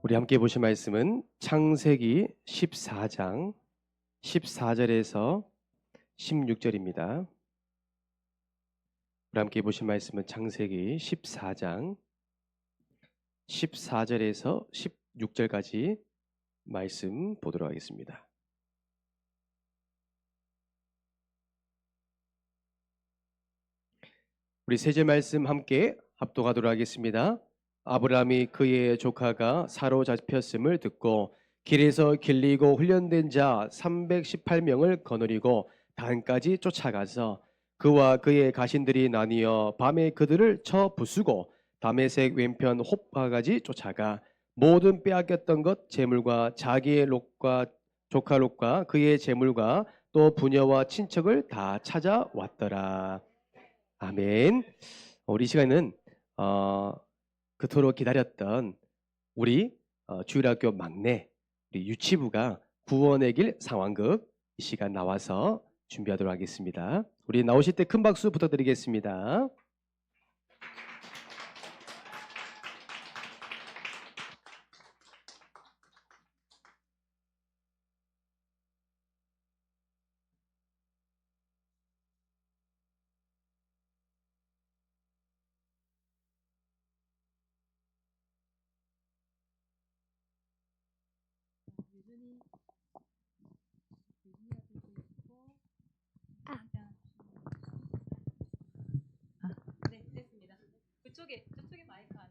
우리 함께 보실 말씀은 창세기 14장 14절에서 16절입니다. 우리 함께 보실 말씀은 창세기 14장 14절에서 16절까지 말씀 보도록 하겠습니다. 우리 세 절 말씀 함께 합독하도록 하겠습니다. 아브라함이 그의 조카가 사로잡혔음을 듣고 길에서 길리고 훈련된 자 318명을 거느리고 단까지 쫓아가서 그와 그의 가신들이 나뉘어 밤에 그들을 쳐 부수고 다메섹 왼편 홉바까지 쫓아가 모든 빼앗겼던 것 재물과 자기의 롯과 조카 롯과 그의 재물과 또 부녀와 친척을 다 찾아왔더라. 아멘. 우리 시간은 그토록 기다렸던 우리 주일학교 막내 우리 유치부가 구원의 길 상황극 이 시간 나와서 준비하도록 하겠습니다. 우리 나오실 때 큰 박수 부탁드리겠습니다. 네, 됐습니다. 저쪽에 마이크 하나.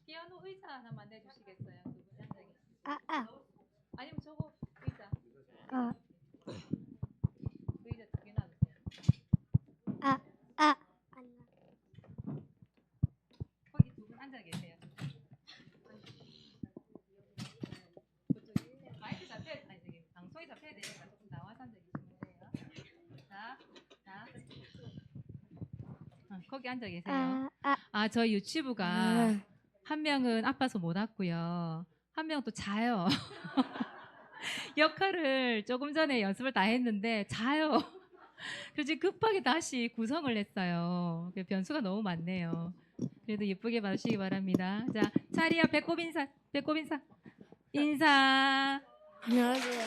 피아노 의자 하나만 내주시겠어요? 두 분 앉아 계시죠? 아니면 저거 의자. 의자 두 개 놔주세요. 거기 두 분 앉아 계세요. 그쪽에 마이크 잡혀야 아니 저기 방송이 잡혀야 되니까 조금 나와서 앉아 계시면 돼요. 자. 거기 앉아 계세요. 저희 유치부가 한 명은 아파서 못 왔고요. 한 명은 또 자요. 역할을 조금 전에 연습을 다 했는데 자요. 그래서 급하게 다시 구성을 했어요. 변수가 너무 많네요. 그래도 예쁘게 봐주시기 바랍니다. 자, 차리야 배꼽 인사. 인사. 안녕하세요.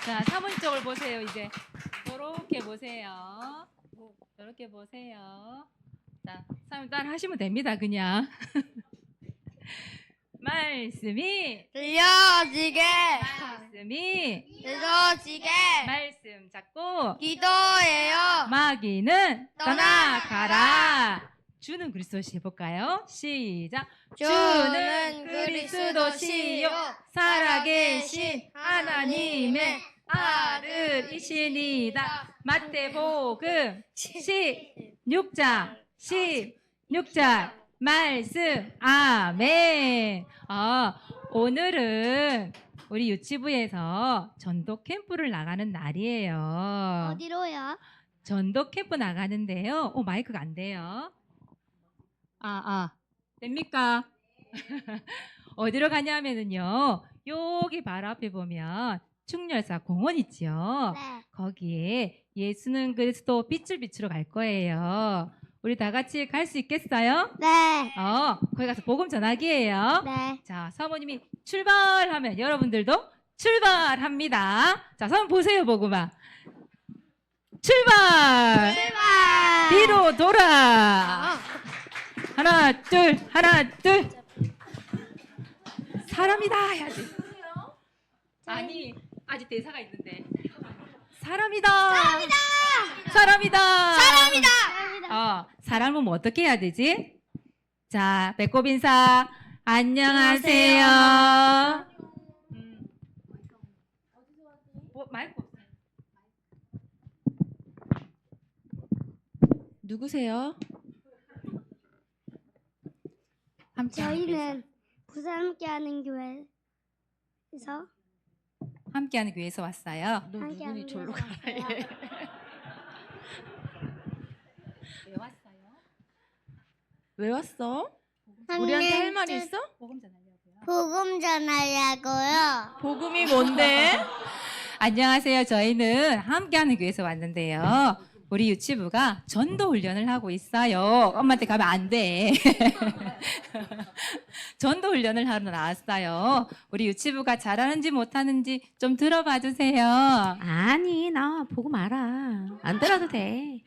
자, 사모님 쪽을 보세요. 이제 요렇게 보세요. 이렇게 보세요. 자, 사모님 따라 하시면 됩니다. 그냥. 말씀이 들려지게 말씀 잡고 기도해요. 마귀는 떠나가라. 주는 그리스도시 해볼까요? 시작. 주는 그리스도시요 살아계신 하나님의 아들이시니다. 마태복음 16장 말씀. 아멘. 오늘은 우리 유치부에서 전도 캠프를 나가는 날이에요. 어디로요? 전도 캠프 나가는데요. 마이크가 안 돼요. 됩니까? 어디로 가냐면은요. 여기 바로 앞에 보면 충렬사 공원 있죠. 네. 거기에 예수는 그리스도 빛을 비추러 갈 거예요. 우리 다 같이 갈 수 있겠어요? 네. 거기 가서 복음 전하기예요. 네. 자, 사모님이 출발하면 여러분들도 출발합니다. 자, 사모님 보세요, 복음아. 출발! 뒤로 돌아! 하나, 둘. 사람이다 해야지. 아니, 아직 대사가 있는데. 사람이다. 사람은 뭐 어떻게 해야 되지? 자, 배꼽 인사. 안녕하세요. 마이크 없어요. 누구세요? 저희는 부산 함께하는 교회에서 함께하는 교회에서 왔어요. 함께하는 교회에서 왔어요. 왜 왔어? 우리한테 할 말이 있어? 복음 전하려고요. 복음 전하려고요. 복음이 뭔데? 안녕하세요. 저희는 함께하는 교회에서 왔는데요. 우리 유치부가 전도 훈련을 하고 있어요. 엄마한테 가면 안 돼. 전도 훈련을 하러 나왔어요. 우리 유치부가 잘하는지 못하는지 좀 들어봐 주세요. 아니, 나 보고 말아. 안 들어도 돼.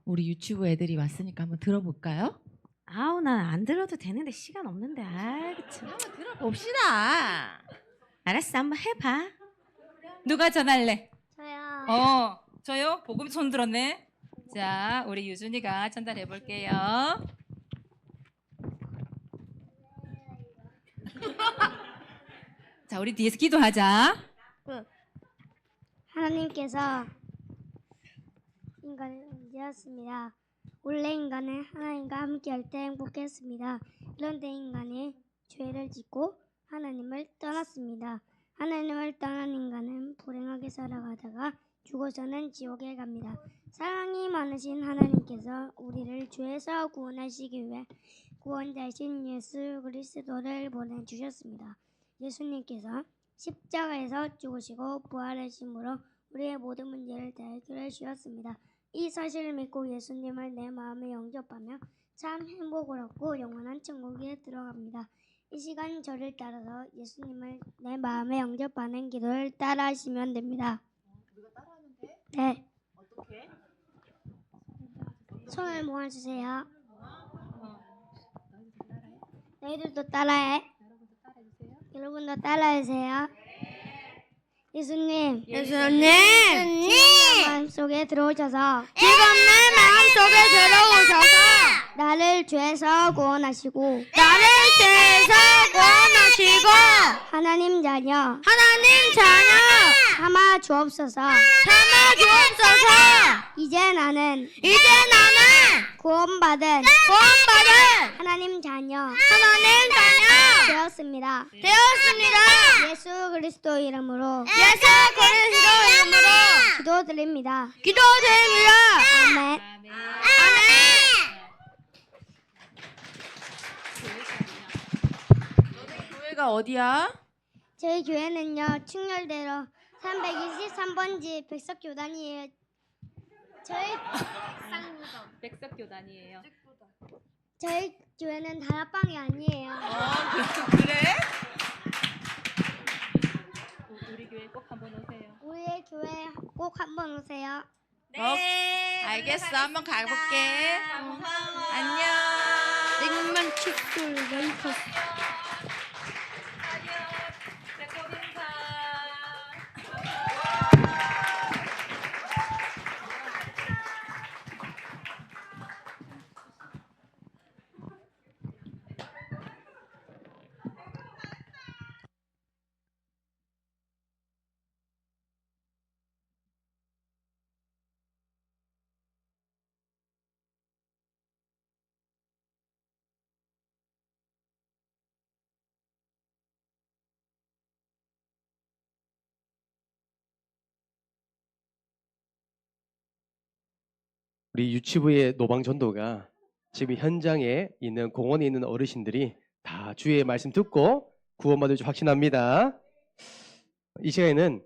우리 유치부 애들이 왔으니까 한번 들어볼까요? 아우, 난 안 들어도 되는데 시간 없는데. 아이, 참. 한번 들어봅시다. 알았어, 한번 해봐. 누가 전할래? 저요. 저요? 복음 손 들었네. 자, 우리 유준이가 전달해 볼게요. 자, 우리 뒤에서 기도하자. 하나님께서 인간을 만드셨습니다. 원래 인간은 하나님과 함께할 때 행복했습니다. 그런데 인간이 죄를 짓고 하나님을 떠났습니다. 하나님을 떠난 인간은 불행하게 살아가다가 죽어서는 지옥에 갑니다. 사랑이 많으신 하나님께서 우리를 죄에서 구원하시기 위해 구원자이신 예수 그리스도를 보내주셨습니다. 예수님께서 십자가에서 죽으시고 부활하심으로 우리의 모든 문제를 다 해결해 주셨습니다. 이 사실을 믿고 예수님을 내 마음에 영접하며 참 행복을 얻고 영원한 천국에 들어갑니다. 이 시간 저를 따라서 예수님을 내 마음에 영접하는 기도를 따라하시면 됩니다. 우리가 따라하면 돼? 네. 어떻게? 손을 모아주세요. 너희들도 따라해. 여러분도 따라해주세요. 예수님, 예수님, 내 마음속에 들어오셔서 지금 내 마음속에 들어오셔서 나를 죄에서 구원하시고 나를 죄에서 구원하시고 하나님 자녀 하나님 자녀 삼아 주옵소서. 삼아 주옵소서. 이제 나는 구원받은 하나님 자녀 하나님 자녀 되었습니다. 되었습니다. 예수 그리스도 이름으로 예수 그리스도 이름으로 기도드립니다. 기도드립니다. 아멘. 아멘. 교회가 어디야? 저희 교회는요 충렬대로 323번지 백석교단이에요. 백석교단이에요. 저희 교회는 다락방이 아니에요. 그래? 우리 교회 꼭 한번 오세요. 우리의 교회 꼭 한번 오세요. 네. 알겠어. 한번 가볼게. 안녕. 냉면 칫솔 메이커. 우리 유치부의 노방 전도가 지금 현장에 있는 공원에 있는 어르신들이 다 주의 말씀 듣고 구원받을 줄 확신합니다. 이 시간에는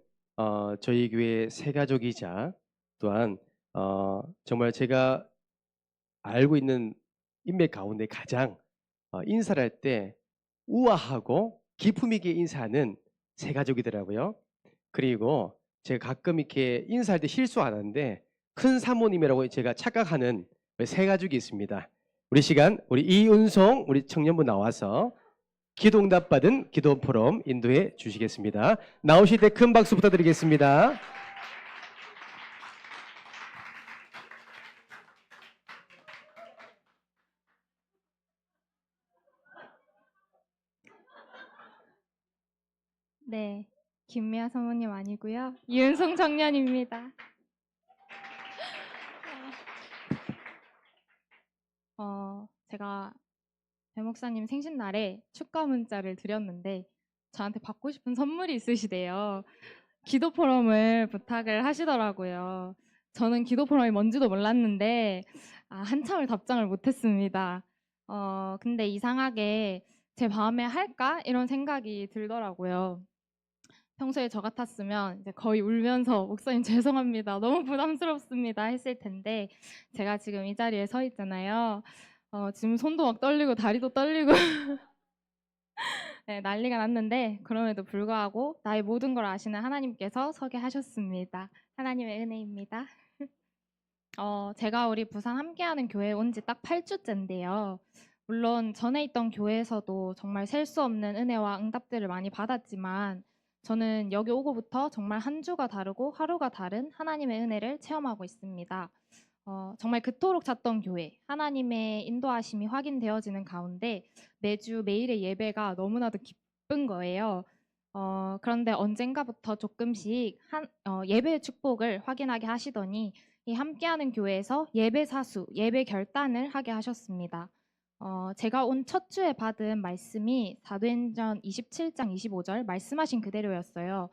저희 교회 새 가족이자 또한 정말 제가 알고 있는 인맥 가운데 가장 인사를 할 때 우아하고 기품 있게 인사하는 새 가족이더라고요. 그리고 제가 가끔 이렇게 인사할 때 실수 안 하는데 큰 사모님이라고 제가 착각하는 새 가족이 있습니다. 우리 시간 우리 이은송 우리 청년부 나와서 기도응답 받은 기도 포럼 인도해 주시겠습니다. 나오실 때 큰 박수 부탁드리겠습니다. 네, 김미아 사모님 아니고요. 이은송 청년입니다. 제가 배 목사님 생신날에 축가 문자를 드렸는데 저한테 받고 싶은 선물이 있으시대요. 기도 포럼을 부탁을 하시더라고요. 저는 기도 포럼이 뭔지도 몰랐는데 한참을 답장을 못했습니다. 근데 이상하게 제 마음에 할까? 이런 생각이 들더라고요. 평소에 저 같았으면 이제 거의 울면서 목사님 죄송합니다. 너무 부담스럽습니다. 했을 텐데 제가 지금 이 자리에 서 있잖아요. 지금 손도 막 떨리고 다리도 떨리고 네, 난리가 났는데 그럼에도 불구하고 나의 모든 걸 아시는 하나님께서 서게 하셨습니다. 하나님의 은혜입니다. 제가 우리 부산 함께하는 교회에 온 지 딱 8주째인데요. 물론 전에 있던 교회에서도 정말 셀 수 없는 은혜와 응답들을 많이 받았지만 저는 여기 오고부터 정말 한 주가 다르고 하루가 다른 하나님의 은혜를 체험하고 있습니다. 정말 그토록 찾던 교회, 하나님의 인도하심이 확인되어지는 가운데 매주 매일의 예배가 너무나도 기쁜 거예요. 그런데 언젠가부터 조금씩 예배의 축복을 확인하게 하시더니 이 함께하는 교회에서 예배 사수, 예배 결단을 하게 하셨습니다. 제가 온 첫 주에 받은 말씀이 사도행전 27장 25절 말씀하신 그대로였어요.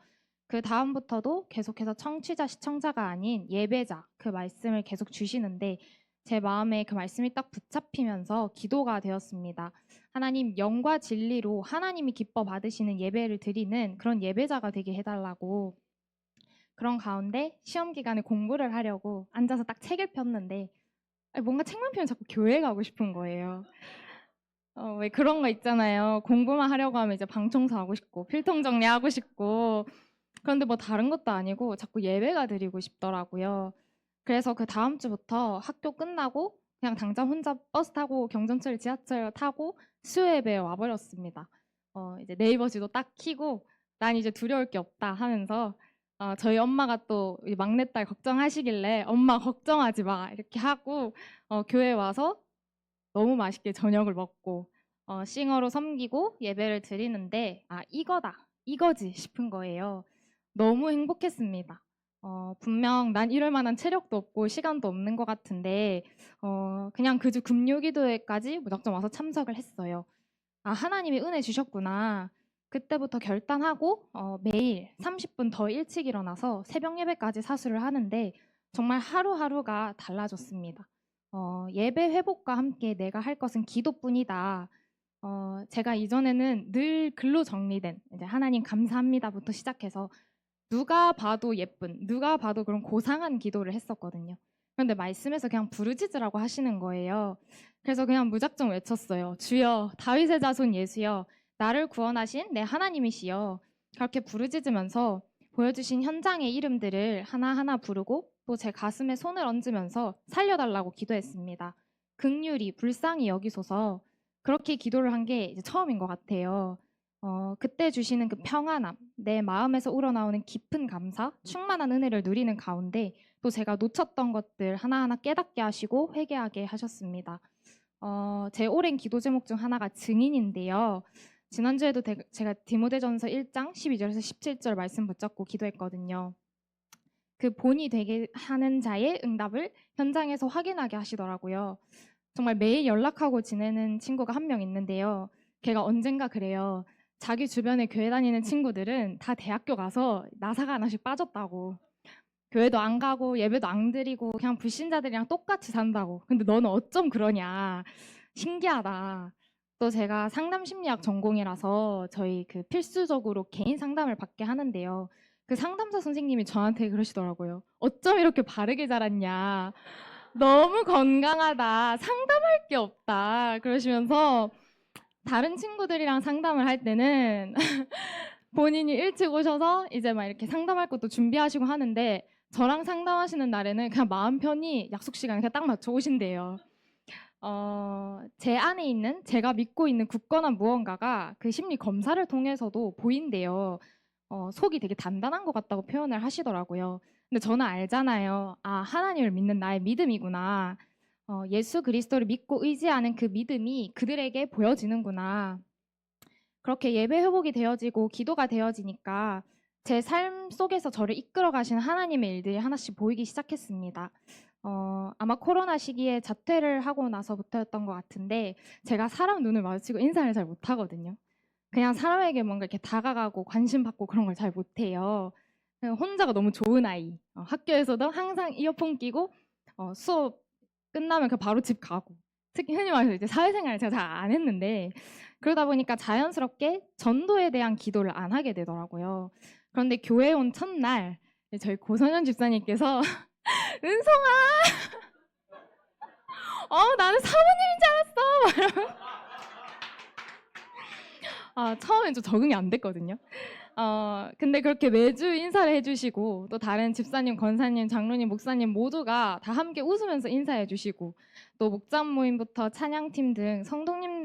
그 다음부터도 계속해서 청취자, 시청자가 아닌 예배자 그 말씀을 계속 주시는데 제 마음에 그 말씀이 딱 붙잡히면서 기도가 되었습니다. 하나님, 영과 진리로 하나님이 기뻐 받으시는 예배를 드리는 그런 예배자가 되게 해달라고. 그런 가운데 시험 기간에 공부를 하려고 앉아서 딱 책을 폈는데 뭔가 책만 펴면 자꾸 교회 가고 싶은 거예요. 왜 그런 거 있잖아요. 공부만 하려고 하면 이제 방 청소하고 싶고 필통 정리하고 싶고 그런데 뭐 다른 것도 아니고 자꾸 예배가 드리고 싶더라고요. 그래서 그 다음 주부터 학교 끝나고 그냥 당장 혼자 버스 타고 경전철, 지하철 타고 수요예배에 와버렸습니다. 이제 네이버 지도 딱 켜고 난 이제 두려울 게 없다 하면서 저희 엄마가 또 막내딸 걱정하시길래 엄마 걱정하지 마 이렇게 하고 교회 와서 너무 맛있게 저녁을 먹고 싱어로 섬기고 예배를 드리는데 이거다 이거지 싶은 거예요. 너무 행복했습니다. 분명 난 이럴 만한 체력도 없고 시간도 없는 것 같은데 그냥 그 주 금요기도회까지 무작정 와서 참석을 했어요. 하나님이 은혜 주셨구나. 그때부터 결단하고 매일 30분 더 일찍 일어나서 새벽 예배까지 사수를 하는데 정말 하루하루가 달라졌습니다. 예배 회복과 함께 내가 할 것은 기도뿐이다. 제가 이전에는 늘 글로 정리된 이제 하나님 감사합니다부터 시작해서 누가 봐도 예쁜, 누가 봐도 그런 고상한 기도를 했었거든요. 그런데 말씀에서 그냥 부르짖으라고 하시는 거예요. 그래서 그냥 무작정 외쳤어요. 주여, 다윗의 자손 예수여, 나를 구원하신 내 하나님이시여. 그렇게 부르짖으면서 보여주신 현장의 이름들을 하나하나 부르고 또 제 가슴에 손을 얹으면서 살려달라고 기도했습니다. 긍휼히 불쌍히 여기소서. 그렇게 기도를 한 게 처음인 것 같아요. 그때 주시는 그 평안함, 내 마음에서 우러나오는 깊은 감사, 충만한 은혜를 누리는 가운데 또 제가 놓쳤던 것들 하나하나 깨닫게 하시고 회개하게 하셨습니다. 제 오랜 기도 제목 중 하나가 증인인데요. 지난주에도 제가 디모데전서 1장 12절에서 17절 말씀 붙잡고 기도했거든요. 그 본이 되게 하는 자의 응답을 현장에서 확인하게 하시더라고요. 정말 매일 연락하고 지내는 친구가 한 명 있는데요. 걔가 언젠가 그래요. 자기 주변에 교회 다니는 친구들은 다 대학교 가서 나사가 하나씩 빠졌다고. 교회도 안 가고 예배도 안 드리고 그냥 불신자들이랑 똑같이 산다고. 근데 너는 어쩜 그러냐. 신기하다. 또 제가 상담심리학 전공이라서 저희 그 필수적으로 개인 상담을 받게 하는데요. 그 상담사 선생님이 저한테 그러시더라고요. 어쩜 이렇게 바르게 자랐냐. 너무 건강하다. 상담할 게 없다. 그러시면서 다른 친구들이랑 상담을 할 때는 본인이 일찍 오셔서 이제 막 이렇게 상담할 것도 준비하시고 하는데 저랑 상담하시는 날에는 그냥 마음 편히 약속 시간에 그냥 딱 맞춰 오신대요. 제 안에 있는 제가 믿고 있는 굳건한 무언가가 그 심리 검사를 통해서도 보인대요. 속이 되게 단단한 것 같다고 표현을 하시더라고요. 근데 저는 알잖아요. 하나님을 믿는 나의 믿음이구나. 예수 그리스도를 믿고 의지하는 그 믿음이 그들에게 보여지는구나. 그렇게 예배 회복이 되어지고 기도가 되어지니까 제 삶 속에서 저를 이끌어 가시는 하나님의 일들이 하나씩 보이기 시작했습니다. 아마 코로나 시기에 자퇴를 하고 나서부터였던 것 같은데 제가 사람 눈을 마주치고 인사를 잘 못하거든요. 그냥 사람에게 뭔가 이렇게 다가가고 관심 받고 그런 걸 잘 못해요. 그냥 혼자가 너무 좋은 아이. 학교에서도 항상 이어폰 끼고 수업 끝나면 그 바로 집 가고. 특히 흔히 말해서 이제 사회생활을 제가 잘 안 했는데 그러다 보니까 자연스럽게 전도에 대한 기도를 안 하게 되더라고요. 그런데 교회 온 첫날 저희 고선현 집사님께서 은송아, 나는 사모님인 줄 알았어. 처음엔 좀 적응이 안 됐거든요. 근데 그렇게 매주 인사를 해주시고 또 다른 집사님, 권사님, 장로님, 목사님 모두가 다 함께 웃으면서 인사해주시고 또 목장 모임부터 찬양팀 등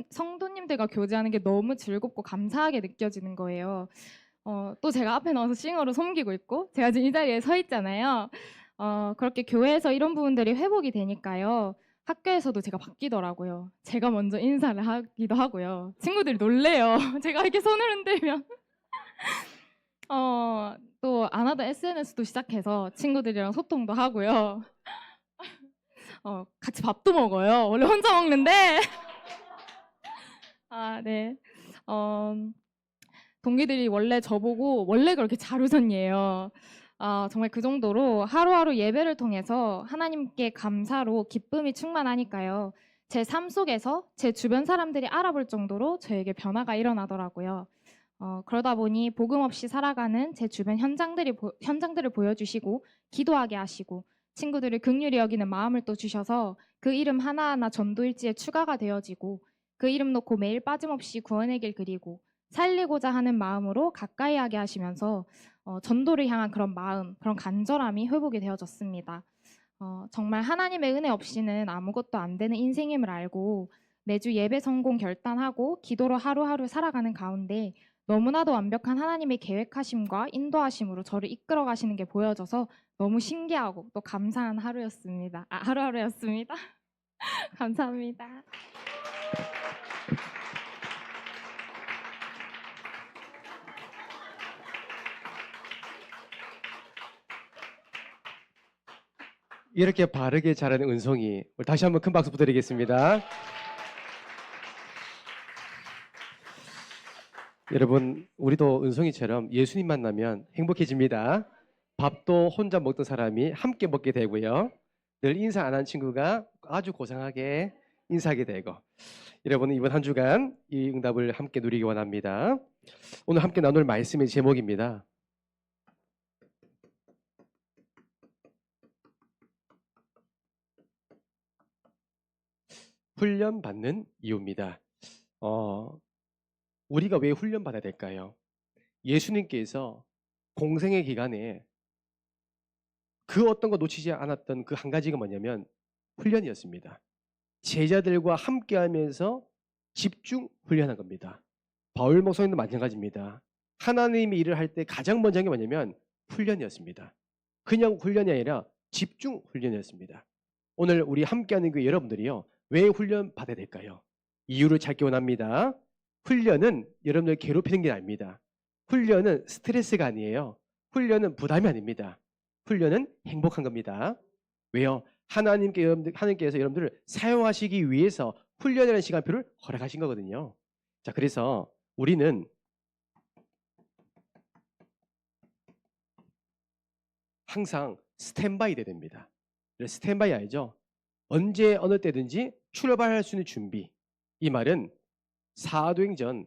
성도님들과 교제하는 게 너무 즐겁고 감사하게 느껴지는 거예요. 또 제가 앞에 나와서 싱어로 섬기고 있고 제가 지금 이 자리에 서 있잖아요. 그렇게 교회에서 이런 부분들이 회복이 되니까요. 학교에서도 제가 바뀌더라고요. 제가 먼저 인사를 하기도 하고요. 친구들이 놀래요. 제가 이렇게 손을 흔들면. 또 안 하던 SNS도 시작해서 친구들이랑 소통도 하고요. 같이 밥도 먹어요. 원래 혼자 먹는데. 네. 동기들이 원래 저보고 원래 그렇게 자루전이에요. 정말 그 정도로 하루하루 예배를 통해서 하나님께 감사로 기쁨이 충만하니까요. 제 삶 속에서 제 주변 사람들이 알아볼 정도로 저에게 변화가 일어나더라고요. 그러다 보니 복음 없이 살아가는 제 주변 현장들을 보여주시고 기도하게 하시고 친구들을 긍휼히 여기는 마음을 또 주셔서 그 이름 하나하나 전도일지에 추가가 되어지고 그 이름 놓고 매일 빠짐없이 구원의 길 그리고 살리고자 하는 마음으로 가까이 하게 하시면서 전도를 향한 그런 마음, 그런 간절함이 회복이 되어졌습니다. 정말 하나님의 은혜 없이는 아무것도 안 되는 인생임을 알고 매주 예배 성공 결단하고 기도로 하루하루 살아가는 가운데 너무나도 완벽한 하나님의 계획하심과 인도하심으로 저를 이끌어 가시는 게 보여져서 너무 신기하고 또 감사한 하루였습니다. 하루하루였습니다. 감사합니다. 이렇게 바르게 자라는 은송이, 다시 한번 큰 박수 부탁드리겠습니다. 여러분, 우리도 은송이처럼 예수님 만나면 행복해집니다. 밥도 혼자 먹던 사람이 함께 먹게 되고요. 늘 인사 안 한 친구가 아주 고상하게 인사하게 되고, 여러분은 이번 한 주간 이 응답을 함께 누리기 원합니다. 오늘 함께 나눌 말씀의 제목입니다. 훈련받는 이유입니다. 우리가 왜 훈련받아야 될까요? 예수님께서 공생의 기간에 그 어떤 거 놓치지 않았던 그 한 가지가 뭐냐면 훈련이었습니다. 제자들과 함께하면서 집중 훈련한 겁니다. 바울 목사님도 마찬가지입니다. 하나님의 일을 할 때 가장 먼저 한 게 뭐냐면 훈련이었습니다. 그냥 훈련이 아니라 집중 훈련이었습니다. 오늘 우리 함께하는 그 여러분들이요, 왜 훈련 받아야 될까요? 이유를 찾기 원합니다. 훈련은 여러분들 괴롭히는 게 아닙니다. 훈련은 스트레스가 아니에요. 훈련은 부담이 아닙니다. 훈련은 행복한 겁니다. 왜요? 하나님께서 여러분들을 사용하시기 위해서 훈련이라는 시간표를 허락하신 거거든요. 자, 그래서 우리는 항상 스탠바이 돼야 됩니다. 스탠바이 알죠? 언제 어느 때든지 출발할 수 있는 준비. 이 말은 사도행전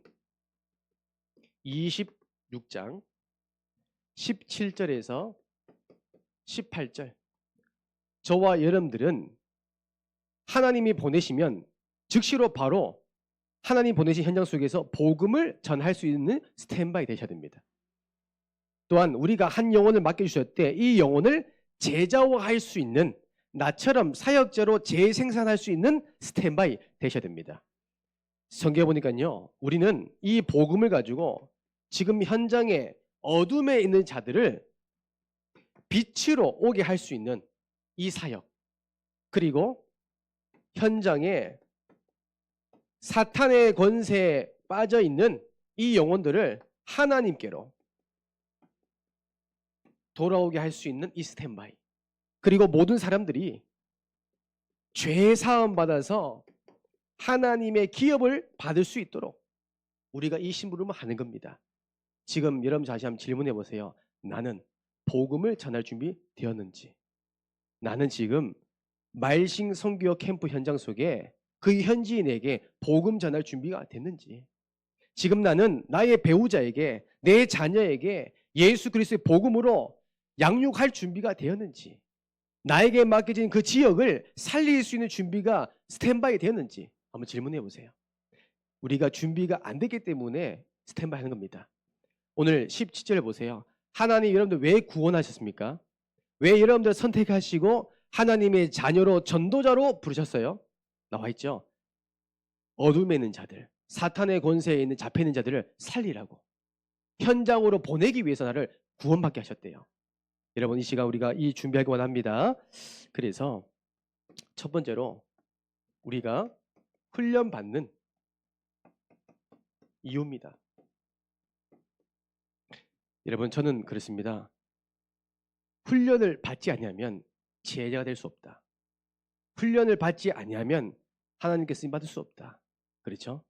26장 17절에서 18절. 저와 여러분들은 하나님이 보내시면 즉시로 바로 하나님 보내신 현장 속에서 복음을 전할 수 있는 스탠바이 되셔야 됩니다. 또한 우리가 한 영혼을 맡겨주셨을 때 이 영혼을 제자화할 수 있는, 나처럼 사역자로 재생산할 수 있는 스탠바이 되셔야 됩니다. 성경에 보니까요, 우리는 이 복음을 가지고 지금 현장에 어둠에 있는 자들을 빛으로 오게 할 수 있는 이 사역, 그리고 현장에 사탄의 권세에 빠져 있는 이 영혼들을 하나님께로 돌아오게 할 수 있는 이 스탠바이, 그리고 모든 사람들이 죄 사함 받아서 하나님의 기업을 받을 수 있도록 우리가 이 심부름을 하는 겁니다. 지금 여러분 다시 한번 질문해 보세요. 나는 복음을 전할 준비 되었는지? 나는 지금 말싱 선교 캠프 현장 속에 그 현지인에게 복음 전할 준비가 됐는지? 지금 나는 나의 배우자에게, 내 자녀에게 예수 그리스도의 복음으로 양육할 준비가 되었는지, 나에게 맡겨진 그 지역을 살릴 수 있는 준비가 스탠바이 되었는지 한번 질문해 보세요. 우리가 준비가 안 됐기 때문에 스탠바이 하는 겁니다. 오늘 17절 보세요. 하나님 여러분들 왜 구원하셨습니까? 왜 여러분들 선택하시고 하나님의 자녀로 전도자로 부르셨어요? 나와 있죠. 어둠에 있는 자들, 사탄의 권세에 있는 잡혀 있는 자들을 살리라고, 현장으로 보내기 위해서 나를 구원받게 하셨대요. 여러분 이 시간 우리가 이 준비하기 원합니다. 그래서 첫 번째로 우리가 훈련받는 이유입니다. 여러분 저는 그렇습니다. 훈련을 받지 아니하면 제자가 될 수 없다. 훈련을 받지 아니하면 하나님께 쓰임 받을 수 없다. 그렇죠?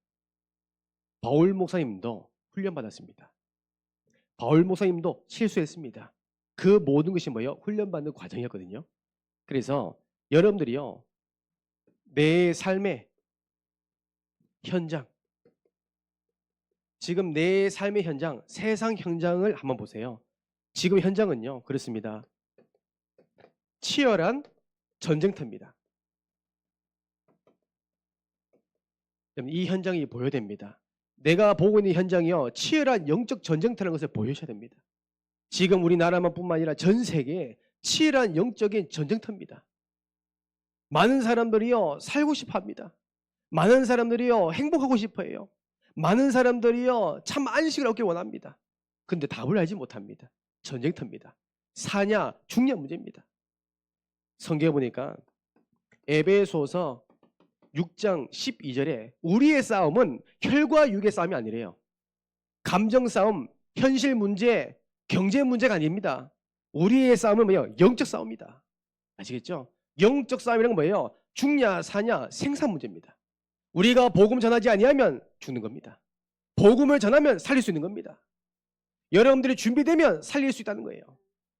바울 목사님도 훈련받았습니다. 바울 목사님도 실수했습니다. 그 모든 것이 뭐예요? 훈련받는 과정이었거든요. 그래서 여러분들이요, 내 삶의 현장, 지금 내 삶의 현장, 세상 현장을 한번 보세요. 지금 현장은요, 그렇습니다. 치열한 전쟁터입니다. 이 현장이 보여야 됩니다. 내가 보고 있는 현장이요, 치열한 영적 전쟁터라는 것을 보여줘야 됩니다. 지금 우리나라만 뿐만 아니라 전 세계에 치열한 영적인 전쟁터입니다. 많은 사람들이요 살고 싶어 합니다. 많은 사람들이요 행복하고 싶어 해요. 많은 사람들이요 참 안식을 얻길 원합니다. 근데 답을 알지 못합니다. 전쟁터입니다. 사냐 죽냐 문제입니다. 성경에 보니까 에베소서 6장 12절에 우리의 싸움은 혈과 육의 싸움이 아니래요. 감정 싸움, 현실 문제, 경제 문제가 아닙니다. 우리의 싸움은 뭐예요? 영적 싸움이다. 아시겠죠? 영적 싸움이란 건 뭐예요? 죽냐 사냐 생산 문제입니다. 우리가 복음 전하지 아니하면 죽는 겁니다. 복음을 전하면 살릴 수 있는 겁니다. 여러분들이 준비되면 살릴 수 있다는 거예요.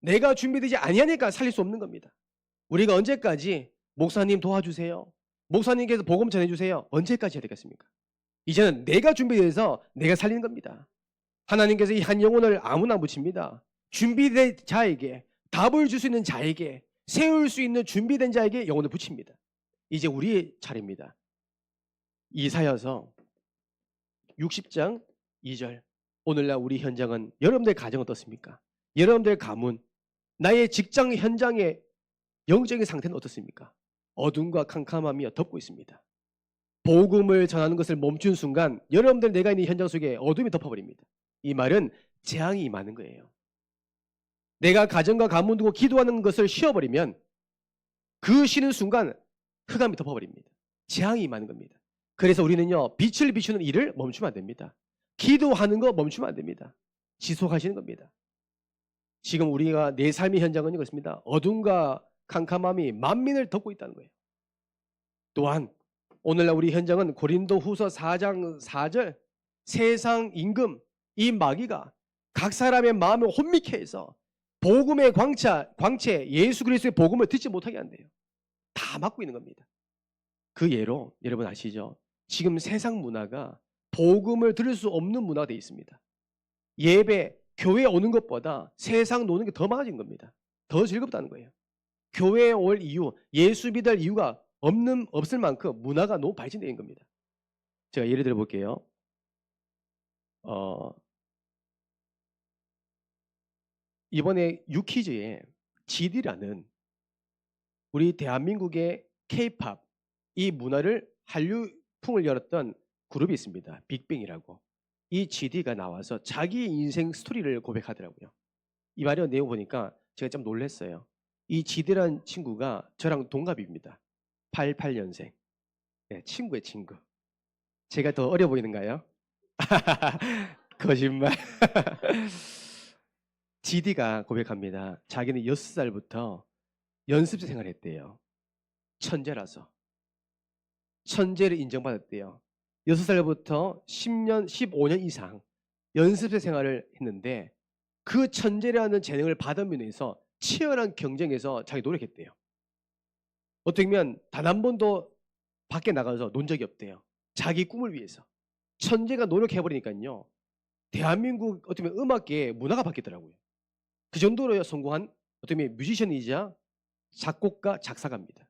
내가 준비되지 아니하니까 살릴 수 없는 겁니다. 우리가 언제까지 목사님 도와주세요, 목사님께서 복음 전해주세요, 언제까지 해야 되겠습니까? 이제는 내가 준비돼서 내가 살리는 겁니다. 하나님께서 이 한 영혼을 아무나 묻힙니다. 준비된 자에게, 답을 줄 수 있는 자에게, 세울 수 있는 준비된 자에게 영혼을 붙입니다. 이제 우리의 차례입니다. 이사야서 60장 2절. 오늘날 우리 현장은, 여러분들의 가정은 어떻습니까? 여러분들의 가문, 나의 직장 현장의 영적인 상태는 어떻습니까? 어둠과 캄캄함이 덮고 있습니다. 복음을 전하는 것을 멈춘 순간 여러분들 내가 있는 현장 속에 어둠이 덮어버립니다. 이 말은 재앙이 임하는 거예요. 내가 가정과 가문 두고 기도하는 것을 쉬어버리면 그 쉬는 순간 흑암이 덮어버립니다. 재앙이 임하는 겁니다. 그래서 우리는요, 빛을 비추는 일을 멈추면 안 됩니다. 기도하는 거 멈추면 안 됩니다. 지속하시는 겁니다. 지금 우리가 내 삶의 현장은 그렇습니다. 어둠과 캄캄함이 만민을 덮고 있다는 거예요. 또한 오늘날 우리 현장은 고린도후서 4장 4절, 세상 임금, 이 마귀가 각 사람의 마음을 혼미케 해서 복음의 광채 예수 그리스도의 복음을 듣지 못하게 한대요. 다 막고 있는 겁니다. 그 예로 여러분 아시죠? 지금 세상 문화가 복음을 들을 수 없는 문화가 되어 있습니다. 예배, 교회에 오는 것보다 세상 노는 게 더 많아진 겁니다. 더 즐겁다는 거예요. 교회에 올 이유, 예수 믿을 이유가 없을 만큼 문화가 너무 발전되어 있는 겁니다. 제가 예를 들어 볼게요. 이번에 유퀴즈에 GD라는 우리 대한민국의 K-팝, 이 문화를 한류풍을 열었던 그룹이 있습니다. 빅뱅이라고. 이 GD가 나와서 자기 인생 스토리를 고백하더라고요. 이 말의 내용 보니까 제가 좀 놀랐어요. 이 GD라는 친구가 저랑 동갑입니다. 88년생. 네, 친구의 친구. 제가 더 어려 보이는가요? 거짓말. GD가 고백합니다. 자기는 6살부터 연습생 생활을 했대요. 천재라서. 천재를 인정받았대요. 6살부터 10년, 15년 이상 연습생 생활을 했는데 그 천재라는 재능을 받으면서 치열한 경쟁에서 자기 노력했대요. 어떻게 보면 단 한 번도 밖에 나가서 논 적이 없대요. 자기 꿈을 위해서. 천재가 노력해버리니까요. 대한민국 어떻게 보면 음악계 문화가 바뀌더라고요. 그 정도로 성공한 어떻게 보면 뮤지션이자 작곡가, 작사가입니다.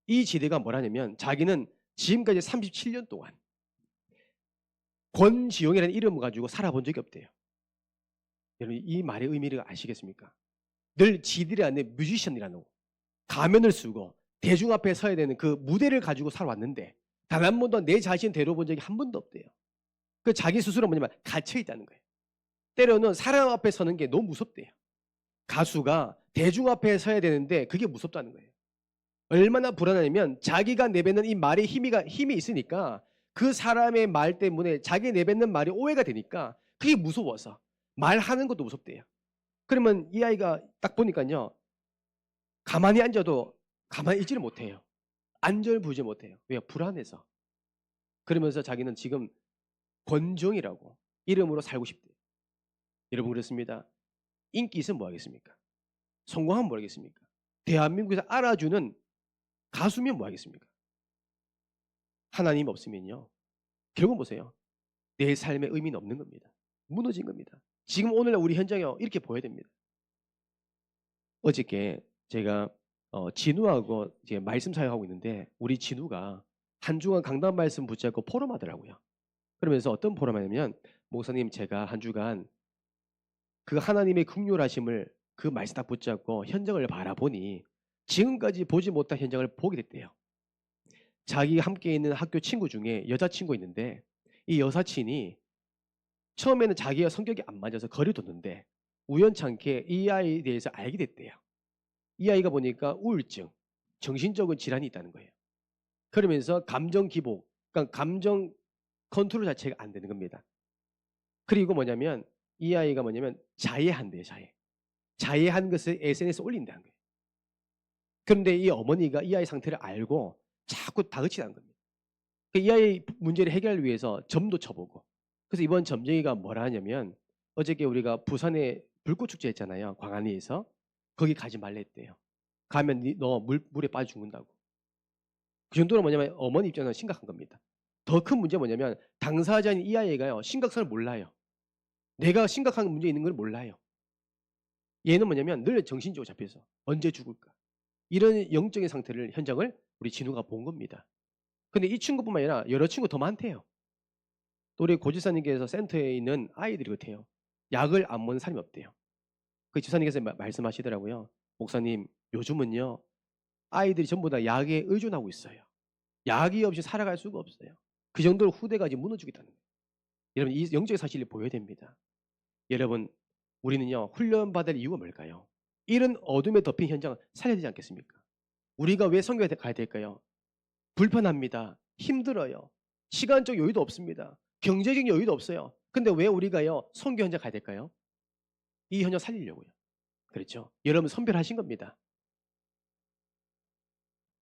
이 지대가 뭐라냐면 자기는 지금까지 37년 동안 권지용이라는 이름을 가지고 살아본 적이 없대요. 여러분 이 말의 의미를 아시겠습니까? 늘 지들이 안에 뮤지션이라는 가면을 쓰고 대중 앞에 서야 되는 그 무대를 가지고 살아왔는데 단 한 번도 내 자신 데려본 적이 한 번도 없대요. 그 자기 스스로 뭐냐면 갇혀 있다는 거예요. 때로는 사람 앞에 서는 게 너무 무섭대요. 가수가 대중 앞에 서야 되는데 그게 무섭다는 거예요. 얼마나 불안하냐면 자기가 내뱉는 이 말에 힘이 있으니까 그 사람의 말 때문에 자기 내뱉는 말이 오해가 되니까 그게 무서워서 말하는 것도 무섭대요. 그러면 이 아이가 딱 보니까요. 가만히 앉아도 가만히 있지를 못해요. 안절부절 못해요. 왜요? 불안해서. 그러면서 자기는 지금 권정이라고 이름으로 살고 싶대요. 여러분 그렇습니다. 인기 있으면 뭐 하겠습니까? 성공하면 뭐 하겠습니까? 대한민국에서 알아주는 가수면 뭐 하겠습니까? 하나님 없으면요. 결국 보세요. 내 삶의 의미는 없는 겁니다. 무너진 겁니다. 지금 오늘날 우리 현장에 이렇게 보여야 됩니다. 어저께 제가 진우하고 이제 말씀 사역하고 있는데 우리 진우가 한 주간 강단 말씀 붙잡고 포럼하더라고요. 그러면서 어떤 포럼하냐면 목사님 제가 한 주간 그 하나님의 긍휼하심을 그 말씀 딱 붙잡고 현장을 바라보니 지금까지 보지 못한 현장을 보게 됐대요. 자기 함께 있는 학교 친구 중에 여자친구 있는데 이 여사친이 처음에는 자기가 성격이 안 맞아서 거리뒀는데 우연찮게 이 아이에 대해서 알게 됐대요. 이 아이가 보니까 우울증, 정신적인 질환이 있다는 거예요. 그러면서 감정 기복, 그러니까 감정 컨트롤 자체가 안 되는 겁니다. 그리고 뭐냐면 이 아이가 뭐냐면 자해한대요. 자해한 것을 SNS에 올린다는 거예요. 그런데 이 어머니가 이 아이 상태를 알고 자꾸 다그치는 겁니다. 이 아이 문제를 해결하기 위해서 점도 쳐보고 그래서 이번 점쟁이가 뭐라 하냐면 어저께 우리가 부산에 불꽃축제 했잖아요. 광안리에서. 거기 가지 말랬대요. 가면 너 물에 빠져 죽는다고. 그 정도로 뭐냐면 어머니 입장에서 심각한 겁니다. 더 큰 문제 뭐냐면 당사자인 이 아이가요. 심각성을 몰라요. 내가 심각한 문제 있는 걸 몰라요. 얘는 뭐냐면 늘 정신적으로 잡혀서 언제 죽을까. 이런 영적인 상태를 현장을 우리 진우가 본 겁니다. 근데 이 친구뿐만 아니라 여러 친구 더 많대요. 또 우리 고지사님께서 센터에 있는 아이들이 같아요. 약을 안 먹는 사람이 없대요. 그 지사님께서 말씀하시더라고요. 목사님 요즘은요. 아이들이 전부 다 약에 의존하고 있어요. 약이 없이 살아갈 수가 없어요. 그 정도로 후대가 지금 무너지겠다는 거예요. 여러분 이 영적인 사실을 보여야 됩니다. 여러분 우리는요. 훈련받을 이유가 뭘까요? 이런 어둠에 덮인 현장을 살려야 되지 않겠습니까? 우리가 왜 선교에 가야 될까요? 불편합니다. 힘들어요. 시간적 여유도 없습니다. 경제적 여유도 없어요. 근데 왜 우리가요 선교 현장 가야 될까요? 이 현장 살리려고요. 그렇죠? 여러분 선별하신 겁니다.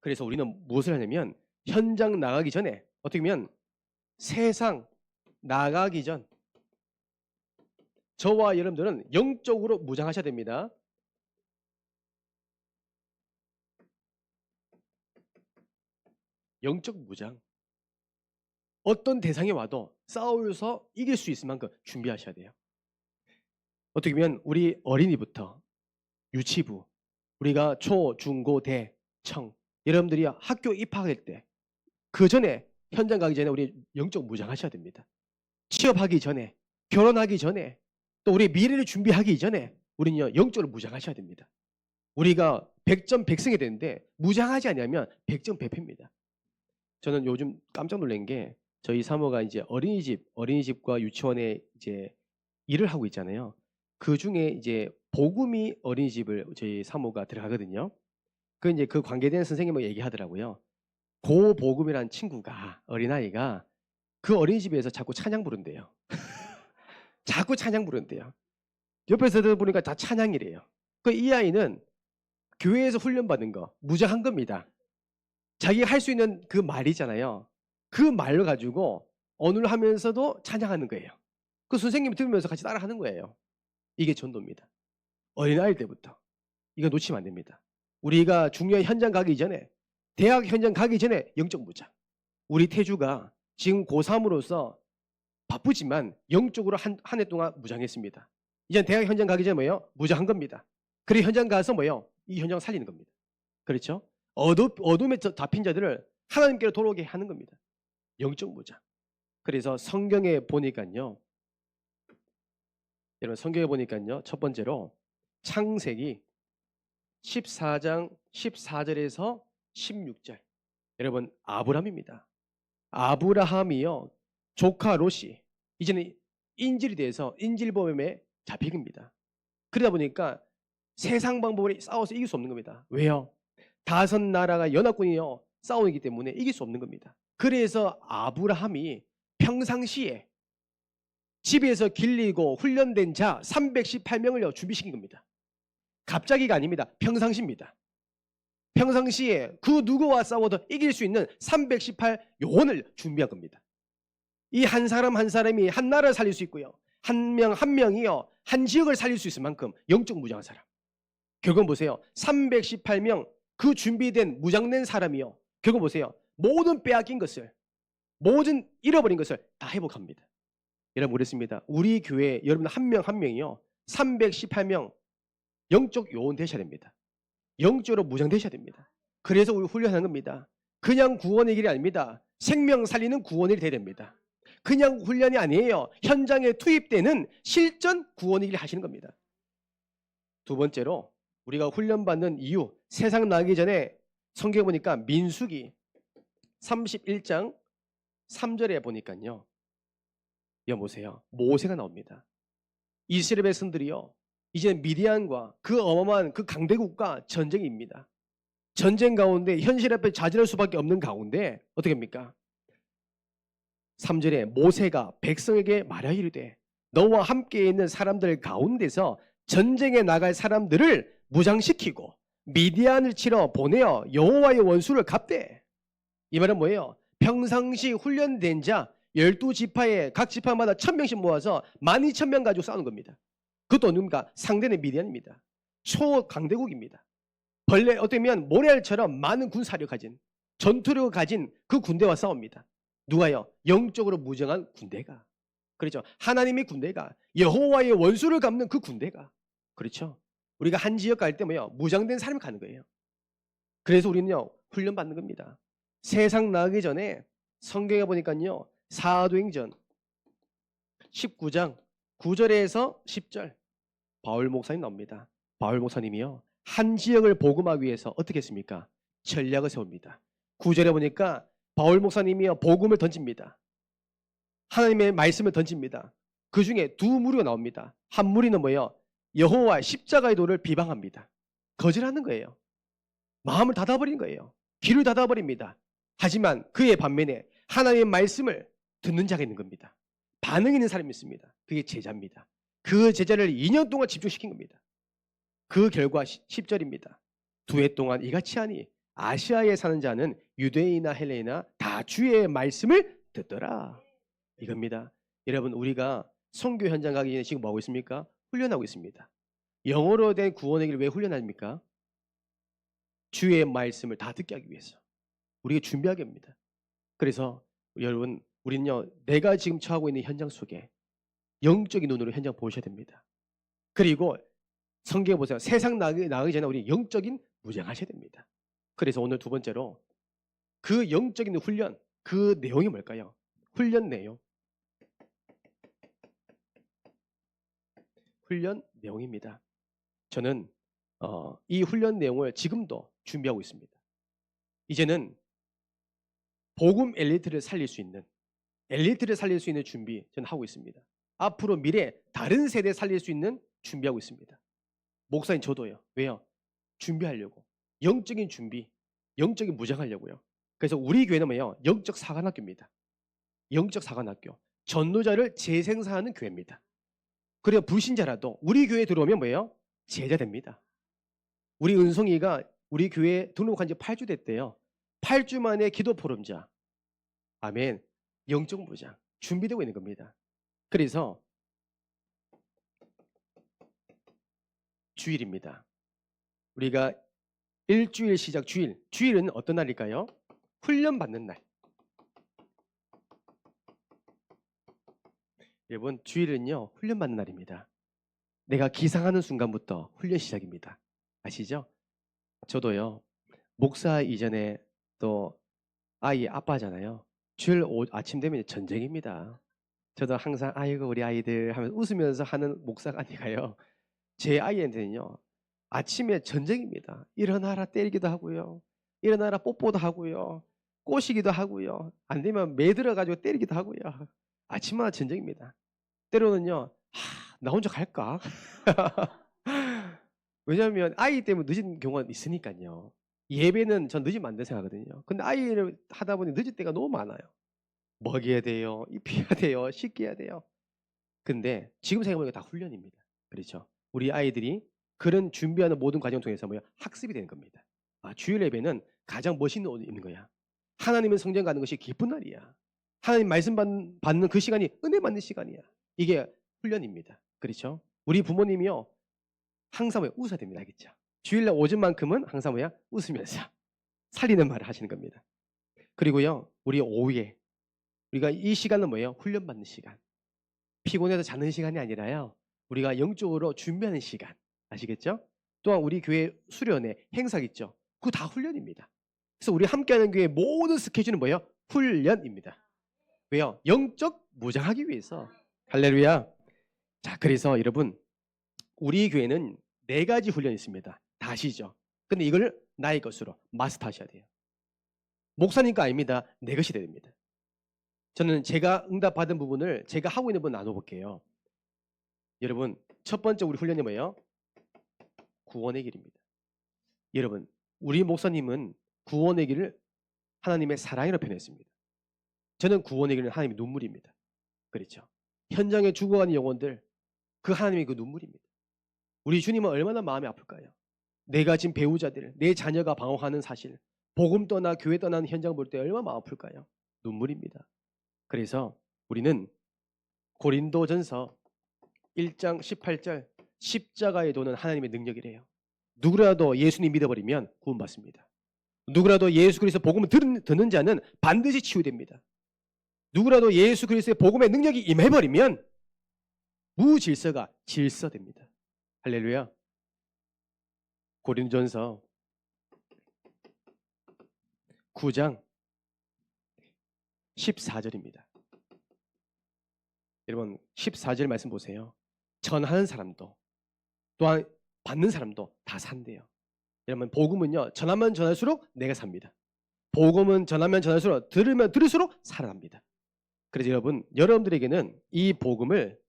그래서 우리는 무엇을 하냐면 현장 나가기 전에 어떻게 보면 세상 나가기 전 저와 여러분들은 영적으로 무장하셔야 됩니다. 영적 무장. 어떤 대상이 와도 싸워서 이길 수 있을 만큼 준비하셔야 돼요. 어떻게 보면 우리 어린이부터 유치부, 우리가 초, 중, 고, 대, 청 여러분들이 학교 입학할 때 그 전에 현장 가기 전에 우리 영적 무장하셔야 됩니다. 취업하기 전에, 결혼하기 전에 또 우리 미래를 준비하기 전에 우리는요 영적으로 무장하셔야 됩니다. 우리가 100점 100승이 되는데 무장하지 않으면 100점 100패입니다. 저는 요즘 깜짝 놀란 게 저희 사모가 이제 어린이집과 유치원에 이제 일을 하고 있잖아요. 그 중에 이제 복음이 어린이집을 저희 사모가 들어가거든요. 그 이제 그 관계된 선생님이 얘기하더라고요. 고복음이라는 친구가 어린아이가 그 어린이집에서 자꾸 찬양 부른대요. 자꾸 찬양 부른대요. 옆에서 들어보니까 다 찬양이래요. 그 이 아이는 교회에서 훈련받은 거 무장한 겁니다. 자기가 할 수 있는 그 말이잖아요. 그 말을 가지고 언어를 하면서도 찬양하는 거예요. 그 선생님이 들으면서 같이 따라하는 거예요. 이게 전도입니다. 어린아이 때부터. 이거 놓치면 안 됩니다. 우리가 중요한 현장 가기 전에 대학 현장 가기 전에 영적 무장. 우리 태주가 지금 고3으로서 바쁘지만 영적으로 한 해 동안 무장했습니다. 이제 대학 현장 가기 전에 뭐예요? 무장한 겁니다. 그리고 현장 가서 뭐예요? 이 현장 살리는 겁니다. 그렇죠? 어둠에 잡힌 자들을 하나님께로 돌아오게 하는 겁니다. 영적 무장. 그래서 성경에 보니까요. 여러분 성경에 보니까요. 첫 번째로 창세기 14장 14절에서 16절. 여러분 아브라함입니다. 아브라함이요. 조카 롯이 이제는 인질이 돼서 인질범에 잡힌 겁니다. 그러다 보니까 세상 방법으로 싸워서 이길 수 없는 겁니다. 왜요? 5나라가 연합군이요. 싸우기 때문에 이길 수 없는 겁니다. 그래서 아브라함이 평상시에 집에서 길리고 훈련된 자 318명을 준비시킨 겁니다. 갑자기가 아닙니다. 평상시입니다. 평상시에 그 누구와 싸워도 이길 수 있는 318 요원을 준비한 겁니다. 이 한 사람 한 사람이 한 나라를 살릴 수 있고요. 한 명 한 명이요. 한 지역을 살릴 수 있을 만큼 영적 무장한 사람. 결국 보세요. 318명 그 준비된 무장된 사람이요. 결국 보세요. 모든 빼앗긴 것을 모든 잃어버린 것을 다 회복합니다. 여러분 그랬습니다. 우리 교회 여러분 한 명 한 명이요. 318명 영적 요원 되셔야 됩니다. 영적으로 무장되셔야 됩니다. 그래서 우리 훈련하는 겁니다. 그냥 구원의 길이 아닙니다. 생명 살리는 구원의 길이 돼야 됩니다. 그냥 훈련이 아니에요. 현장에 투입되는 실전 구원의 길을 하시는 겁니다. 두 번째로 우리가 훈련받는 이유 세상 나기 전에 성경에 보니까 민수기 31장 3절에 보니까요. 여기 보세요. 모세가 나옵니다. 이스라엘 백성들이요. 이제 미디안과 그 어마어마한 그 강대국과 전쟁입니다. 전쟁 가운데 현실 앞에 좌절할 수밖에 없는 가운데 어떻게 합니까? 3절에 모세가 백성에게 말하 이르되 너와 함께 있는 사람들 가운데서 전쟁에 나갈 사람들을 무장시키고 미디안을 치러 보내어 여호와의 원수를 갚되. 이 말은 뭐예요? 평상시 훈련된 자 12지파에 각 지파마다 1000명씩 모아서 12,000명 가지고 싸우는 겁니다. 그것도 누굽니까? 상대는 미디안입니다. 초강대국입니다. 벌레 어쩌면 모래알처럼 많은 군사력을 가진 전투력을 가진 그 군대와 싸웁니다. 누가요? 영적으로 무장한 군대가. 그렇죠. 하나님의 군대가 여호와의 원수를 갚는 그 군대가. 그렇죠. 우리가 한 지역 갈 때 뭐요? 무장된 사람이 가는 거예요. 그래서 우리는요. 훈련 받는 겁니다. 세상 나가기 전에 성경에 보니까요. 사도행전 19장 9절에서 10절 바울 목사님 나옵니다. 바울 목사님이요. 한 지역을 복음하기 위해서 어떻게 했습니까? 전략을 세웁니다. 9절에 보니까 바울 목사님이요. 복음을 던집니다. 하나님의 말씀을 던집니다. 그 중에 두 무리가 나옵니다. 한 무리는 뭐예요? 여호와 십자가의 도를 비방합니다. 거절하는 거예요. 마음을 닫아버린 거예요. 귀를 닫아버립니다. 하지만 그의 반면에 하나님의 말씀을 듣는 자가 있는 겁니다. 반응 있는 사람이 있습니다. 그게 제자입니다. 그 제자를 2년 동안 집중시킨 겁니다. 그 결과 10절입니다. 2해 동안 이같이 하니 아시아에 사는 자는 유대인이나 헬레이나 다 주의 말씀을 듣더라. 이겁니다. 여러분 우리가 선교 현장 가기 전에 지금 뭐하고 있습니까? 훈련하고 있습니다. 영어로 된 구원의 길을 왜 훈련합니까? 주의 말씀을 다 듣게 하기 위해서. 우리가 준비하게 합니다. 그래서 여러분 우리는요. 내가 지금 처하고 있는 현장 속에 영적인 눈으로 현장 보셔야 됩니다. 그리고 성경에 보세요. 세상 나가기 전에 우리 영적인 무장하셔야 됩니다. 그래서 오늘 두 번째로 그 영적인 훈련, 그 내용이 뭘까요? 훈련 내용. 훈련 내용입니다. 저는 이 훈련 내용을 지금도 준비하고 있습니다. 이제는 복음 엘리트를 살릴 수 있는 준비 저는 하고 있습니다. 앞으로 미래 다른 세대 살릴 수 있는 준비하고 있습니다. 목사님 저도요. 왜요? 준비하려고. 영적인 준비, 영적인 무장하려고요. 그래서 우리 교회는 뭐예요? 영적 사관학교입니다. 영적 사관학교. 전도자를 재생산하는 교회입니다. 그래야 불신자라도 우리 교회에 들어오면 뭐예요? 제자 됩니다. 우리 은송이가 우리 교회에 등록한 지 8주 됐대요. 8주 만에 기도 포럼자. 아멘. 영적 무장. 준비되고 있는 겁니다. 그래서 주일입니다. 우리가 일주일 시작 주일. 주일은 어떤 날일까요? 훈련 받는 날. 여러분 주일은요 훈련받는 날입니다. 내가 기상하는 순간부터 훈련 시작입니다. 아시죠? 저도요 목사 이전에 또 아이 아빠잖아요. 주일 아침 되면 전쟁입니다. 저도 항상 아이고 우리 아이들 하면서 웃으면서 하는 목사가 아니라요. 제 아이한테는요 아침에 전쟁입니다. 일어나라 때리기도 하고요. 일어나라 뽀뽀도 하고요. 꼬시기도 하고요. 안 되면 매들어가지고 때리기도 하고요. 아침마다 전쟁입니다. 때로는요 나 혼자 갈까? 왜냐하면 아이 때문에 늦은 경우가 있으니까요. 예배는 전 늦으면 안 된다고 생각하거든요. 근데 아이를 하다 보니 늦을 때가 너무 많아요. 먹여야 돼요. 입혀야 돼요. 씻겨야 돼요. 근데 지금 생각해보니까 다 훈련입니다. 그렇죠? 우리 아이들이 그런 준비하는 모든 과정 통해서 뭐야? 학습이 되는 겁니다. 아, 주일 예배는 가장 멋있는 옷을 입는 거야. 하나님의 성전 가는 것이 기쁜 날이야. 하나님 말씀 받는 그 시간이 은혜 받는 시간이야. 이게 훈련입니다. 그렇죠? 우리 부모님이요. 항상 왜 웃어야 됩니다. 알겠죠? 주일날 오전만큼은 항상 뭐야? 웃으면서 살리는 말을 하시는 겁니다. 그리고요. 우리 오후에 우리가 이 시간은 뭐예요? 훈련받는 시간. 피곤해서 자는 시간이 아니라요. 우리가 영적으로 준비하는 시간. 아시겠죠? 또한 우리 교회 수련회 행사 있죠? 그거 다 훈련입니다. 그래서 우리 함께하는 교회 모든 스케줄은 뭐예요? 훈련입니다. 왜요? 영적 무장하기 위해서. 할렐루야. 자, 그래서 여러분 우리 교회는 4가지 훈련이 있습니다. 다 아시죠? 근데 이걸 나의 것으로 마스터하셔야 돼요. 목사님과 아닙니다. 내 것이 돼야 됩니다. 저는 제가 응답받은 부분을 제가 하고 있는 부분 나눠볼게요. 여러분 첫 번째 우리 훈련이 뭐예요? 구원의 길입니다. 여러분 우리 목사님은 구원의 길을 하나님의 사랑으로 표현했습니다. 저는 구원의 길은 하나님의 눈물입니다. 그렇죠? 현장에 죽어가는 영혼들 그 하나님의 그 눈물입니다. 우리 주님은 얼마나 마음이 아플까요? 내가 지금 배우자들, 내 자녀가 방황하는 사실, 복음 떠나 교회 떠나는 현장 볼 때 얼마나 마음 아플까요? 눈물입니다. 그래서 우리는 고린도전서 1장 18절 십자가에 도는 하나님의 능력이래요. 누구라도 예수님 믿어버리면 구원받습니다. 누구라도 예수 그리스도 복음을 듣는 자는 반드시 치유됩니다. 누구라도 예수 그리스도의 복음의 능력이 임해버리면 무질서가 질서됩니다. 할렐루야. 고린도전서 9장 14절입니다. 여러분 14절 말씀 보세요. 전하는 사람도 또한 받는 사람도 다 산대요. 여러분 복음은요 전하면 전할수록 내가 삽니다. 복음은 전하면 전할수록 들으면 들을수록 살아납니다. 그래서 여러분들에게는 이 복음을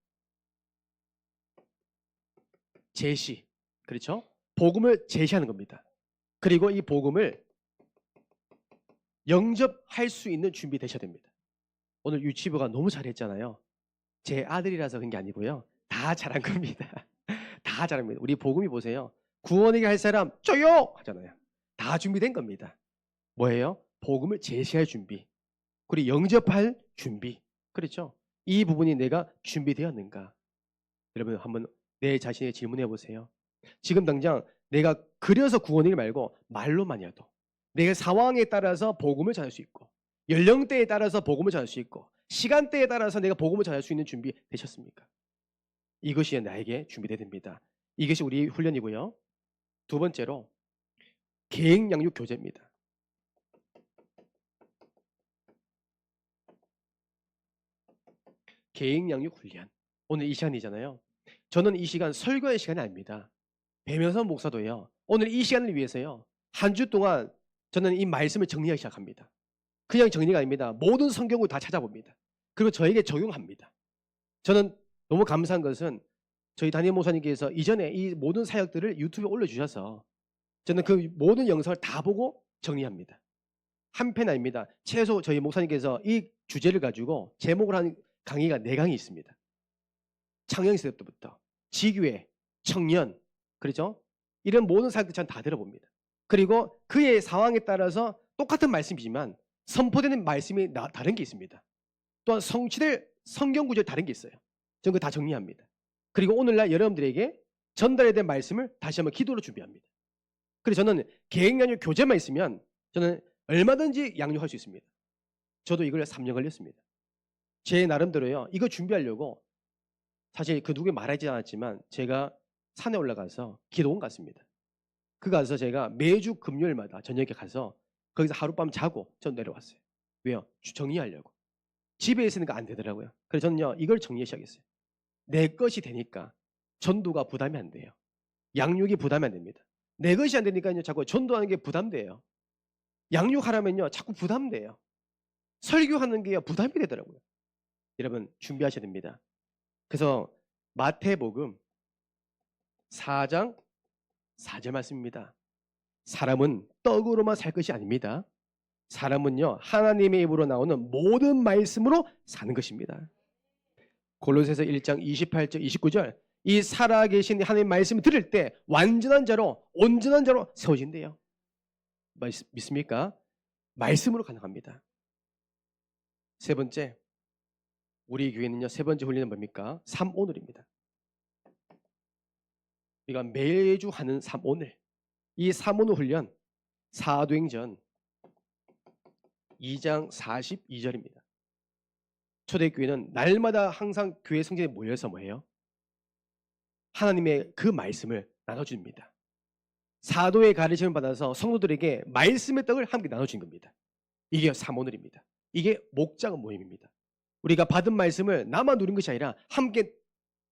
제시, 그렇죠? 복음을 제시하는 겁니다. 그리고 이 복음을 영접할 수 있는 준비 되셔야 됩니다. 오늘 유치부가 너무 잘했잖아요. 제 아들이라서 그런 게 아니고요. 다 잘한 겁니다. 다 잘합니다. 우리 복음이 보세요. 구원에게 할 사람 쪼요 하잖아요. 다 준비된 겁니다. 뭐예요? 복음을 제시할 준비. 그리고 영접할 준비. 그렇죠? 이 부분이 내가 준비되었는가? 여러분 한번 내 자신에 질문해 보세요. 지금 당장 내가 그려서 구원이길 말고 말로만이라도 내 상황에 따라서 복음을 전할 수 있고 연령대에 따라서 복음을 전할 수 있고 시간대에 따라서 내가 복음을 전할 수 있는 준비 되셨습니까? 이것이 나에게 준비되어야 됩니다. 이것이 우리 훈련이고요. 두 번째로 계획 양육 교제입니다. 계획 양육 훈련. 오늘 이 시간이잖아요. 저는 이 시간 설교의 시간이 아닙니다. 배명선 목사도요. 오늘 이 시간을 위해서요. 한 주 동안 저는 이 말씀을 정리하기 시작합니다. 그냥 정리가 아닙니다. 모든 성경을 다 찾아봅니다. 그리고 저에게 적용합니다. 저는 너무 감사한 것은 저희 담임 목사님께서 이전에 이 모든 사역들을 유튜브에 올려주셔서 저는 그 모든 영상을 다 보고 정리합니다. 한편 아닙니다. 최소 저희 목사님께서 이 주제를 가지고 제목을 한 강의가 4강이 있습니다. 창녕시대 때부터 지교회, 청년, 그렇죠? 이런 모든 사역들 저는 다 들어봅니다. 그리고 그의 상황에 따라서 똑같은 말씀이지만 선포되는 말씀이 다른 게 있습니다. 또한 성취될 성경 구절 다른 게 있어요. 저는 그거 다 정리합니다. 그리고 오늘날 여러분들에게 전달해야 될 말씀을 다시 한번 기도로 준비합니다. 그래서 저는 계획 양육 교재만 있으면 저는 얼마든지 양육할 수 있습니다. 저도 이걸 3년 걸렸습니다. 제 나름대로요. 이거 준비하려고 사실 그 누구에 말하지 않았지만 제가 산에 올라가서 기도원 갔습니다. 그 가서 제가 매주 금요일마다 저녁에 가서 거기서 하룻밤 자고 전 내려왔어요. 왜요? 정리하려고. 집에 있으니까 안 되더라고요. 그래서 저는요 이걸 정리 시작했어요. 내 것이 되니까 전도가 부담이 안 돼요. 양육이 부담이 안 됩니다. 내 것이 안 되니까요 자꾸 전도하는 게 부담돼요. 양육하라면요 자꾸 부담돼요. 설교하는 게 부담이 되더라고요. 여러분 준비하셔야 됩니다. 그래서 마태복음 4장 4절 말씀입니다. 사람은 떡으로만 살 것이 아닙니다. 사람은요 하나님의 입으로 나오는 모든 말씀으로 사는 것입니다. 골로새서 1장 28절 29절 이 살아계신 하나님의 말씀을 들을 때 완전한 자로 온전한 자로 세워진대요. 믿습니까? 말씀으로 가능합니다. 세 번째 우리 교회는요 세 번째 훈련은 뭡니까? 3오늘입니다. 우리가 매주 하는 3오늘 이 3오늘 훈련 사도행전 2장 42절입니다. 초대교회는 날마다 항상 교회 성전에 모여서 뭐예요? 하나님의 그 말씀을 나눠줍니다. 사도의 가르침을 받아서 성도들에게 말씀의 떡을 함께 나눠주는 겁니다. 이게 3오늘입니다. 이게 목장 모임입니다. 우리가 받은 말씀을 나만 누린 것이 아니라 함께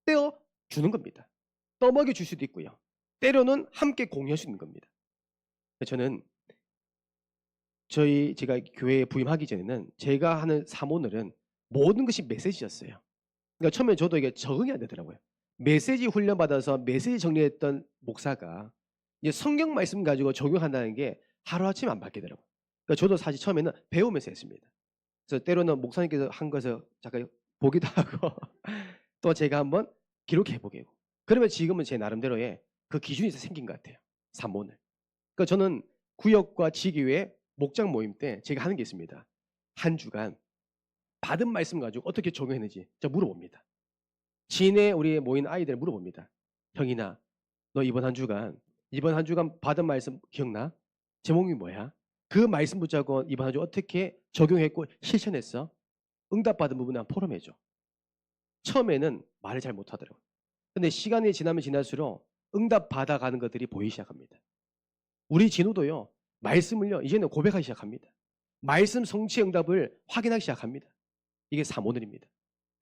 떼어주는 겁니다. 떠먹여 줄 수도 있고요. 때로는 함께 공유할 수 있는 겁니다. 저는 제가 교회에 부임하기 전에는 제가 하는 3오늘은 모든 것이 메시지였어요. 그러니까 처음에 저도 이게 적응이 안 되더라고요. 메시지 훈련 받아서 메시지 정리했던 목사가 이제 성경 말씀 가지고 적용한다는 게 하루아침에 안 바뀌더라고요. 그러니까 저도 사실 처음에는 배우면서 했습니다. 그래서 때로는 목사님께서 한 것을 잠깐 보기도 하고 또 제가 한번 기록해 보게고 그러면 지금은 제 나름대로의 그 기준이 생긴 것 같아요. 3오늘. 그러니까 저는 구역과 지교회 목장 모임 때 제가 하는 게 있습니다. 한 주간 받은 말씀 가지고 어떻게 적용했는지 제가 물어봅니다. 진에 우리 모인 아이들 물어봅니다. 형이나 너 이번 한 주간 받은 말씀 기억나? 제목이 뭐야? 그 말씀 붙잡고 이번 한 주 어떻게 적용했고 실천했어? 응답받은 부분에 한번 포럼해줘. 처음에는 말을 잘 못하더라고요. 근데 시간이 지나면 지날수록 응답 받아가는 것들이 보이기 시작합니다. 우리 진우도요. 말씀을요. 이제는 고백하기 시작합니다. 말씀 성취 응답을 확인하기 시작합니다. 이게 3오늘입니다.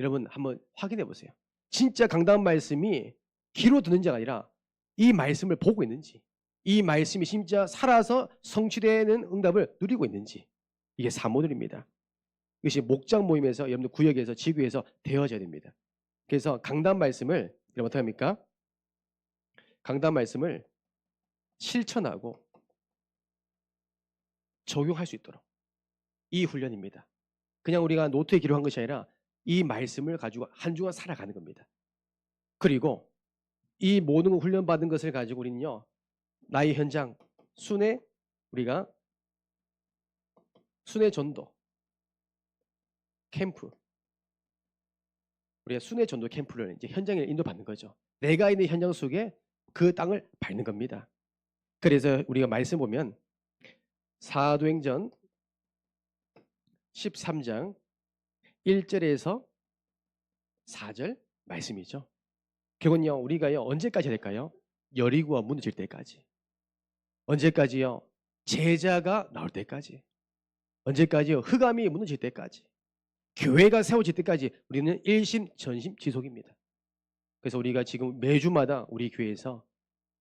여러분 한번 확인해 보세요. 진짜 강단 말씀이 귀로 듣는지가 아니라 이 말씀을 보고 있는지 이 말씀이 진짜 살아서 성취되는 응답을 누리고 있는지 이게 3오늘입니다. 이것이 목장 모임에서 여러분들 구역에서 지구에서 되어져야 됩니다. 그래서 강단 말씀을 여러분 어떻게 합니까? 강단 말씀을 실천하고 적용할 수 있도록 이 훈련입니다. 그냥 우리가 노트에 기록한 것이 아니라 이 말씀을 가지고 한 주간 살아가는 겁니다. 그리고 이 모든 훈련받은 것을 가지고 우리는요. 나의 현장, 우리가 순회 전도 캠프 우리가 순회 전도 캠프를 이제 현장에 인도받는 거죠. 내가 있는 현장 속에 그 땅을 밟는 겁니다. 그래서 우리가 말씀 보면 사도행전 13장 1절에서 4절 말씀이죠. 결국은요 우리가요 언제까지 될까요? 여리고가 무너질 때까지. 언제까지요? 제자가 나올 때까지. 언제까지요? 흑암이 무너질 때까지. 교회가 세워질 때까지 우리는 일심전심지속입니다. 그래서 우리가 지금 매주마다 우리 교회에서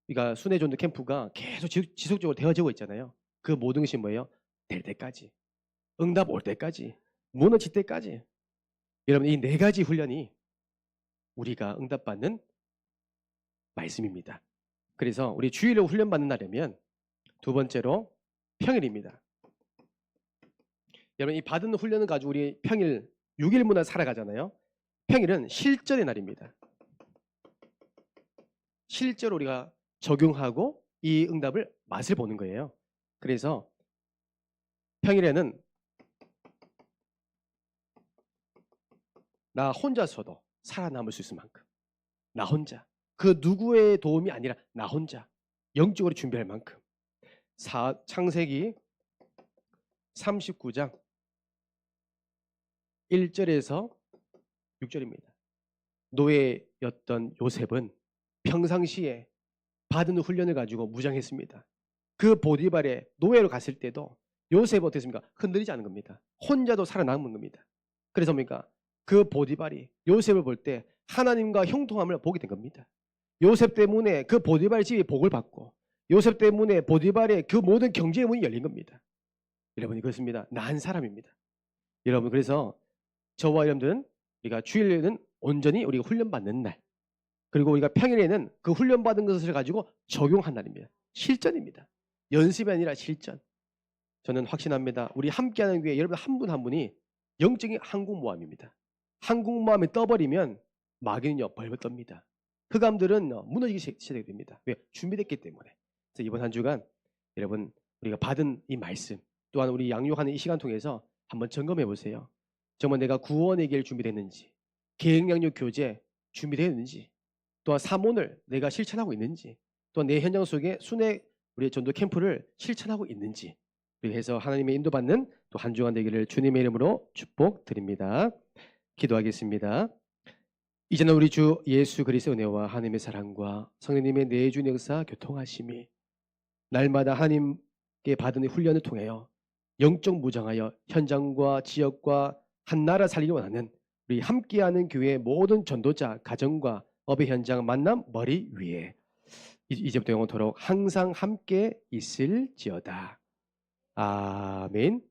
우리가 순회전도 캠프가 계속 지속적으로 되어지고 있잖아요. 그 모든 것이 뭐예요? 될 때까지. 응답 올 때까지. 무너질 때까지. 여러분 이 네 가지 훈련이 우리가 응답받는 말씀입니다. 그래서 우리 주일로 훈련받는 날이면 두 번째로 평일입니다. 여러분 이 받은 훈련을 가지고 우리 평일 6일 문화 살아가잖아요. 평일은 실전의 날입니다. 실제로 우리가 적용하고 이 응답을 맛을 보는 거예요. 그래서 평일에는 나 혼자서도 살아남을 수 있을 만큼 나 혼자 그 누구의 도움이 아니라 나 혼자 영적으로 준비할 만큼 창세기 39장 1절에서 6절입니다. 노예였던 요셉은 평상시에 받은 훈련을 가지고 무장했습니다. 그 보디발에 노예로 갔을 때도 요셉은 어땠습니까? 흔들리지 않은 겁니다. 혼자도 살아남은 겁니다. 그래서 뭡니까? 그 보디발이 요셉을 볼 때 하나님과 형통함을 보게 된 겁니다. 요셉 때문에 그 보디발 집이 복을 받고 요셉 때문에 보디발의 그 모든 경제의 문이 열린 겁니다. 여러분이 그렇습니다. 나은 사람입니다. 여러분 그래서 저와 여러분들은 우리가 주일에는 온전히 우리가 훈련받는 날, 그리고 우리가 평일에는 그 훈련받은 것을 가지고 적용한 날입니다. 실전입니다. 연습이 아니라 실전. 저는 확신합니다. 우리 함께하는 교회 여러분 한 분 한 분이 영적인 한국모함입니다. 한국모함이 떠버리면 마귀는요 벌벌 떱니다. 흑암들은 무너지기 시작이 됩니다. 왜? 준비됐기 때문에. 그래서 이번 한 주간 여러분 우리가 받은 이 말씀 또한 우리 양육하는 이 시간 통해서 한번 점검해 보세요. 정말 내가 구원의 길 준비됐는지, 계획양육 교제 준비되었는지, 또한 사모를 내가 실천하고 있는지, 또한 내 현장 속에 순회 우리 전도 캠프를 실천하고 있는지, 그렇게 해서 하나님의 인도받는 또 한 주간 되기를 주님의 이름으로 축복드립니다. 기도하겠습니다. 이제는 우리 주 예수 그리스도의 은혜와 하나님의 사랑과 성령님의 내주 역사 교통하심이 날마다 하나님께 받은 훈련을 통하여 영적 무장하여 현장과 지역과 한 나라 살리기 원하는 우리 함께하는 교회의 모든 전도자 가정과 업의 현장 만남 머리 위에 이제부터 영원토록 항상 함께 있을지어다. 아멘.